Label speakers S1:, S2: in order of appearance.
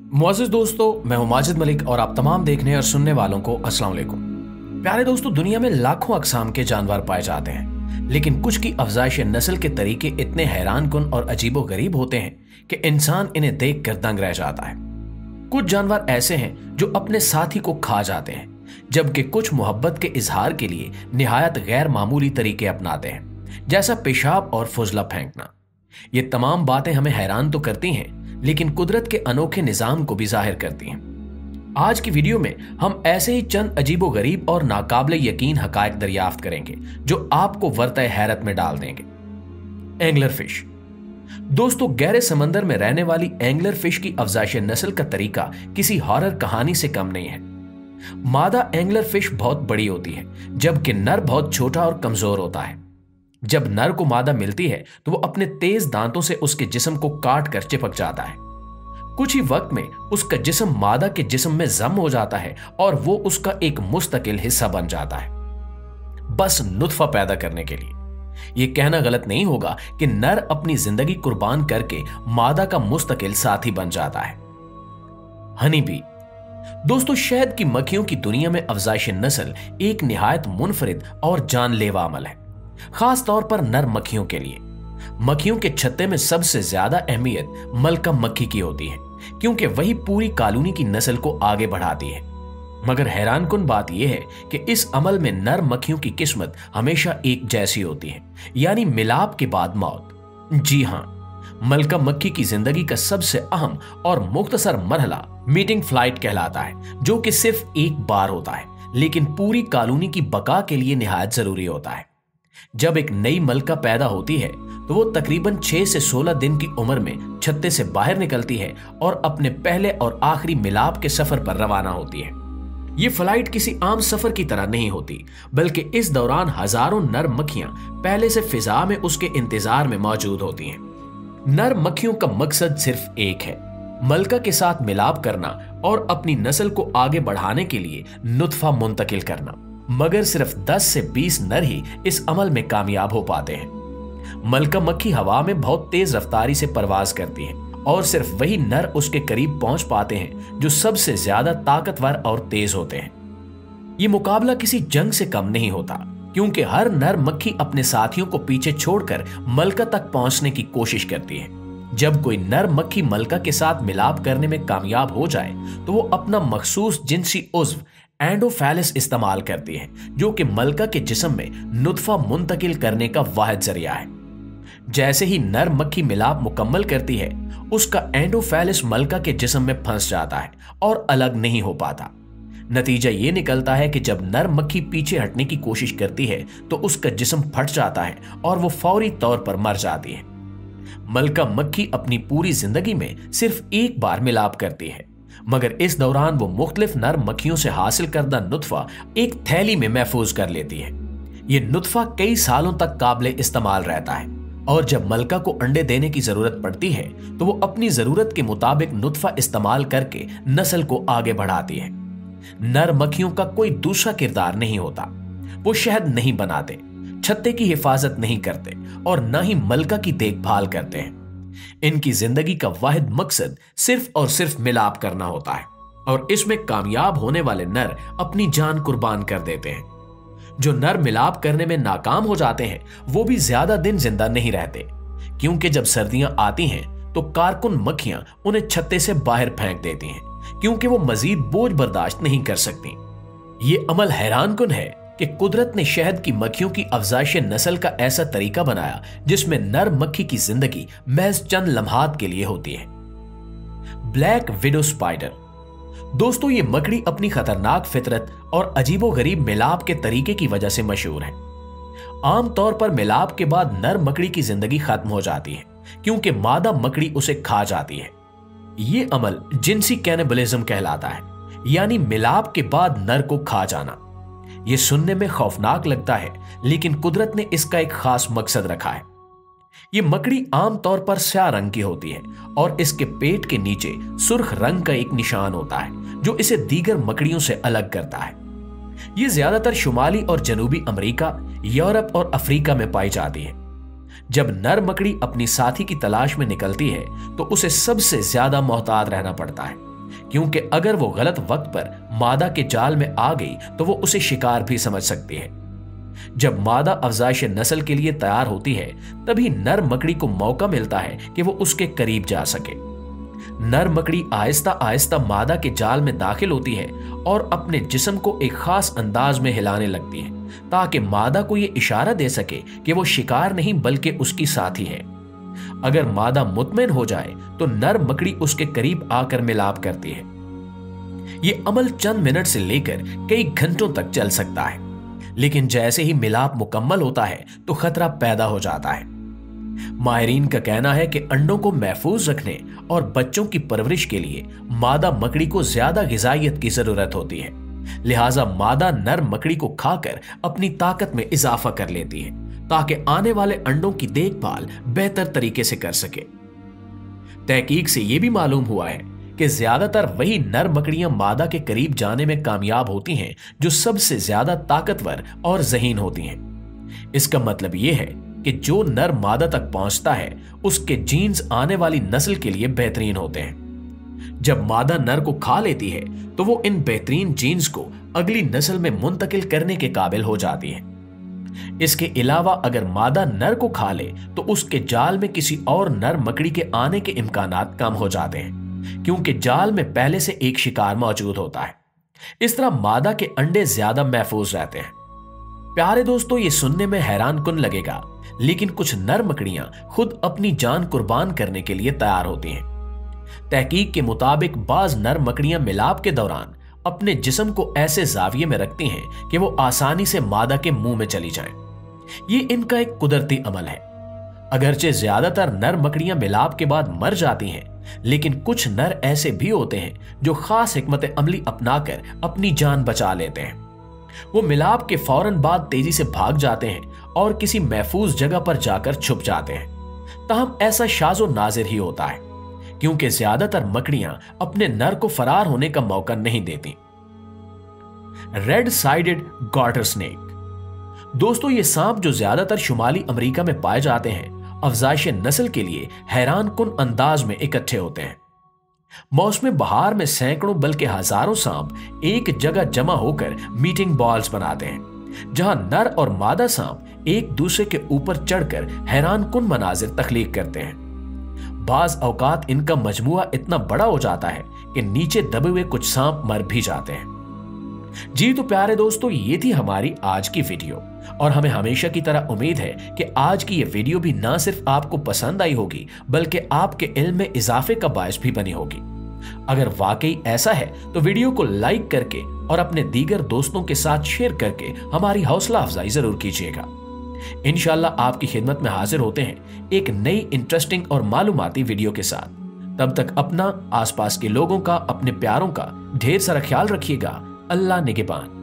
S1: मुअज़्ज़िज़ दोस्तों, मैं हूं माजिद मलिक और आप तमाम देखने और सुनने वालों को अस्सलाम वालेकुम। प्यारे दोस्तों, दुनिया में लाखों अक़साम के जानवर पाए जाते हैं, लेकिन कुछ की अफ़ज़ाइश नस्ल के तरीके इतने हैरानकुन और अजीबो गरीब होते हैं कि इंसान इन्हें देख कर दंग रह जाता है। कुछ जानवर ऐसे हैं जो अपने साथी को खा जाते हैं, जबकि कुछ मोहब्बत के इजहार के लिए निहायत गैर मामूली तरीके अपनाते हैं, जैसा पेशाब और फुजला फेंकना। ये तमाम बातें हमें हैरान तो करती हैं, लेकिन कुदरत के अनोखे निजाम को भी जाहिर करती हैं। आज की वीडियो में हम ऐसे ही चंद अजीबो गरीब और नाकाबिले यकीन हकायक दरियाफ्त करेंगे जो आपको वर्तए हैरत में डाल देंगे। Angler fish. दोस्तों, गहरे समंदर में रहने वाली एंगलर फिश की अफजाइश नस्ल का तरीका किसी हॉरर कहानी से कम नहीं है। मादा एंगलर फिश बहुत बड़ी होती है, जबकि नर बहुत छोटा और कमजोर होता है। जब नर को मादा मिलती है तो वो अपने तेज दांतों से उसके जिस्म को काट कर चिपक जाता है। कुछ ही वक्त में उसका जिस्म मादा के जिस्म में जम हो जाता है और वो उसका एक मुस्तकिल हिस्सा बन जाता है, बस नुत्फा पैदा करने के लिए। यह कहना गलत नहीं होगा कि नर अपनी जिंदगी कुर्बान करके मादा का मुस्तकिल साथी बन जाता है। Honey bee. दोस्तों, शहद की मक्खियों की दुनिया में अफजाइश नस्ल एक निहायत मुनफरिद और जानलेवा अमल है, खास तौर पर नर मक्खियों के लिए। मक्खियों के छत्ते में सबसे ज्यादा अहमियत मलका मक्खी की होती है, क्योंकि वही पूरी कॉलोनी की नस्ल को आगे बढ़ाती है। मगर हैरानकुन बात यह है कि इस अमल में नर मक्खियों की किस्मत हमेशा एक जैसी होती है, यानी मिलाप के बाद मौत। जी हां, मलका मक्खी की जिंदगी का सबसे अहम और मुख्तसर मरहला मीटिंग फ्लाइट कहलाता है, जो कि सिर्फ एक बार होता है, लेकिन पूरी कॉलोनी की बका के लिए निहायत जरूरी होता है। जब एक नई मलका पैदा होती है तो वो तकरीबन 6 से 16 दिन की उम्र में छत्ते से बाहर निकलती है और अपने पहले और आखिरी मिलाप के सफर पर रवाना होती है। ये फ्लाइट किसी आम सफर की तरह नहीं होती, बल्कि इस दौरान हजारों नर मक्खियां पहले से फिजा में उसके इंतजार में मौजूद होती हैं। नर मक्खियों का मकसद सिर्फ एक है, मलका के साथ मिलाप करना और अपनी नस्ल को आगे बढ़ाने के लिए नुत्फा मुंतकिल करना। मगर सिर्फ 10 से 20 नर ही इस अमल में कामयाब हो पाते हैं। मलका मक्खी हवा में बहुत तेज रफ्तारी से परवाज करती है और सिर्फ वही नर उसके करीब पहुंच पाते हैं जो सबसे ज्यादा ताकतवर और तेज होते हैं। ये मुकाबला किसी जंग से कम नहीं होता, क्योंकि हर नर मक्खी अपने साथियों को पीछे छोड़कर मलका तक पहुंचने की कोशिश करती है। जब कोई नर मक्खी मलका के साथ मिलाप करने में कामयाब हो जाए तो वो अपना मखसूस जिनसी उज्व एंडोफेलिस इस्तेमाल करती है, जो कि मलका के जिस्म में नुत्फा मुंतकिल करने का वाहिद जरिया है। जैसे ही नर मक्खी मिलाप मुकम्मल करती है, उसका एंडोफेलिस मलका के जिस्म में फंस जाता है और अलग नहीं हो पाता। नतीजा ये निकलता है कि जब नर मक्खी पीछे हटने की कोशिश करती है तो उसका जिस्म फट जाता है और वो फौरी तौर पर मर जाती है। मलका मक्खी अपनी पूरी जिंदगी में सिर्फ एक बार मिलाप करती है, मगर इस दौरान वो मुख्तलिफ नर मक्खियों से हासिल करदा नुत्फा एक थैली में महफूज कर लेती है। ये नुत्फा कई सालों तक काबिले इस्तेमाल रहता है और जब मलका को अंडे देने की जरूरत पड़ती है तो वो अपनी जरूरत के मुताबिक नुत्फा इस्तेमाल करके नस्ल को आगे बढ़ाती है। नर मक्खियों का कोई दूसरा किरदार नहीं होता, वो शहद नहीं बनाते, छत्ते की हिफाजत नहीं करते और न ही मलका की देखभाल करते हैं। इनकी जिंदगी का वाहिद मकसद सिर्फ और सिर्फ मिलाप करना होता है और इसमें कामयाब होने वाले नर अपनी जान कुर्बान कर देते हैं। जो नर मिलाप करने में नाकाम हो जाते हैं वो भी ज्यादा दिन जिंदा नहीं रहते, क्योंकि जब सर्दियां आती हैं तो कारकुन मक्खियां उन्हें छत्ते से बाहर फेंक देती हैं, क्योंकि वो मजीद बोझ बर्दाश्त नहीं कर सकती। ये अमल हैरानकुन है कि कुदरत ने शहद की मक्खियों की अफजाइश नस्ल का ऐसा तरीका बनाया जिसमें नर मक्खी की जिंदगी महज चंद लम्हात के लिए होती है। Black widow spider. दोस्तों, ये मकड़ी अपनी खतरनाक फितरत और अजीबो गरीब मिलाप के तरीके की वजह से मशहूर है। आमतौर पर मिलाप के बाद नर मकड़ी की जिंदगी खत्म हो जाती है, क्योंकि मादा मकड़ी उसे खा जाती है। ये अमल जिनसी कैनिबलिज्म कहलाता है, यानी मिलाप के बाद नर को खा जाना। यह सुनने में खौफनाक लगता है, लेकिन कुदरत ने इसका एक खास मकसद रखा है। यह मकड़ी आमतौर पर स्याह रंग की होती है और इसके पेट के नीचे सुर्ख रंग का एक निशान होता है जो इसे दीगर मकड़ियों से अलग करता है। यह ज्यादातर शुमाली और जनूबी अमेरिका, यूरोप और अफ्रीका में पाई जाती है। जब नर मकड़ी अपनी साथी की तलाश में निकलती है तो उसे सबसे ज्यादा मोहतात रहना पड़ता है, क्योंकि अगर वो गलत वक्त पर मादा के जाल में आ गई तो वो उसे शिकार भी समझ सकती है। जब मादा अफजाइश नस्ल के लिए तैयार होती है तभी नर मकड़ी को मौका मिलता है कि वो उसके करीब जा सके। नर मकड़ी आहिस्ता आहिस्ता मादा के जाल में दाखिल होती है और अपने जिस्म को एक खास अंदाज में हिलाने लगती है ताकि मादा को यह इशारा दे सके कि वो शिकार नहीं बल्कि उसकी साथी है। अगर मादा मुतमईन हो जाए तो नर मकड़ी उसके करीब आकर मिलाप करती है। यह अमल चंद मिनट से लेकर कई घंटों तक चल सकता है, लेकिन जैसे ही मिलाप मुकम्मल होता है तो खतरा पैदा हो जाता है। माहिरीन का कहना है कि अंडों को महफूज रखने और बच्चों की परवरिश के लिए मादा मकड़ी को ज्यादा गिजायत की जरूरत होती है, लिहाजा मादा नर मकड़ी को खाकर अपनी ताकत में इजाफा कर लेती है ताकि आने वाले अंडों की देखभाल बेहतर तरीके से कर सके। तहकीक से यह भी मालूम हुआ है कि ज्यादातर वही नर मकड़ियां मादा के करीब जाने में कामयाब होती हैं जो सबसे ज्यादा ताकतवर और ज़हीन होती हैं। इसका मतलब यह है कि जो नर मादा तक पहुंचता है उसके जीन्स आने वाली नस्ल के लिए बेहतरीन होते हैं। जब मादा नर को खा लेती है तो वो इन बेहतरीन जीन्स को अगली नस्ल में मुंतकिल करने के काबिल हो जाती है। इसके अलावा अगर मादा नर को खा ले तो उसके जाल में किसी और नर मकड़ी के आने के इम्कानात कम हो जाते हैं, क्योंकि जाल में पहले से एक शिकार मौजूद होता है। इस तरह मादा के अंडे ज्यादा महफूज रहते हैं। प्यारे दोस्तों, ये सुनने में हैरान कुन लगेगा, लेकिन कुछ नर मकड़ियां खुद अपनी जान कुर्बान करने के लिए तैयार होती हैं। तहकीक के मुताबिक बाज नर मकड़ियां मिलाप के दौरान अपने जिस्म को ऐसे जाविये में रखती हैं कि वो आसानी से मादा के मुंह में चली जाएं। ये इनका एक कुदरती अमल है। अगरचे ज्यादातर नर मकड़ियां मिलाप के बाद मर जाती हैं, लेकिन कुछ नर ऐसे भी होते हैं जो खास हिकमत अमली अपनाकर अपनी जान बचा लेते हैं। वो मिलाप के फौरन बाद तेजी से भाग जाते हैं और किसी महफूज जगह पर जाकर छुप जाते हैं। ताहम ऐसा शाज़ो नाजिर ही होता है, क्योंकि ज्यादातर मकड़ियां अपने नर को फरार होने का मौका नहीं देती। Red sided garter snake. दोस्तों, ये सांप जो ज्यादातर शुमाली अमेरिका में पाए जाते हैं, अफजाइश नस्ल के लिए हैरान कुन अंदाज में इकट्ठे होते हैं। मौसम बहार में सैकड़ों बल्कि हजारों सांप एक जगह जमा होकर मीटिंग बॉल्स बनाते हैं, जहां नर और मादा सांप एक दूसरे के ऊपर चढ़कर हैरान कुन मनाजिर तख्लीक करते हैं। बाज औकात इनका मजमुआ इतना बड़ा हो जाता है कि नीचे दबे हुए कुछ सांप मर भी जाते हैं। जी तो प्यारे दोस्तों, ये थी हमारी आज की वीडियो, और हमें हमेशा की तरह उम्मीद है कि आज की ये वीडियो भी ना सिर्फ आपको पसंद आई होगी बल्कि आपके इल्म में इजाफे का बायस भी बनी होगी। अगर वाकई ऐसा है तो वीडियो को लाइक करके और अपने दीगर दोस्तों के साथ शेयर करके हमारी हौसला अफजाई जरूर कीजिएगा। इंशाल्लाह आपकी खिदमत में हाजिर होते हैं एक नई इंटरेस्टिंग और मालूमाती वीडियो के साथ। तब तक अपना, आसपास के लोगों का, अपने प्यारों का ढेर सारा ख्याल रखिएगा। अल्लाह निगहबान।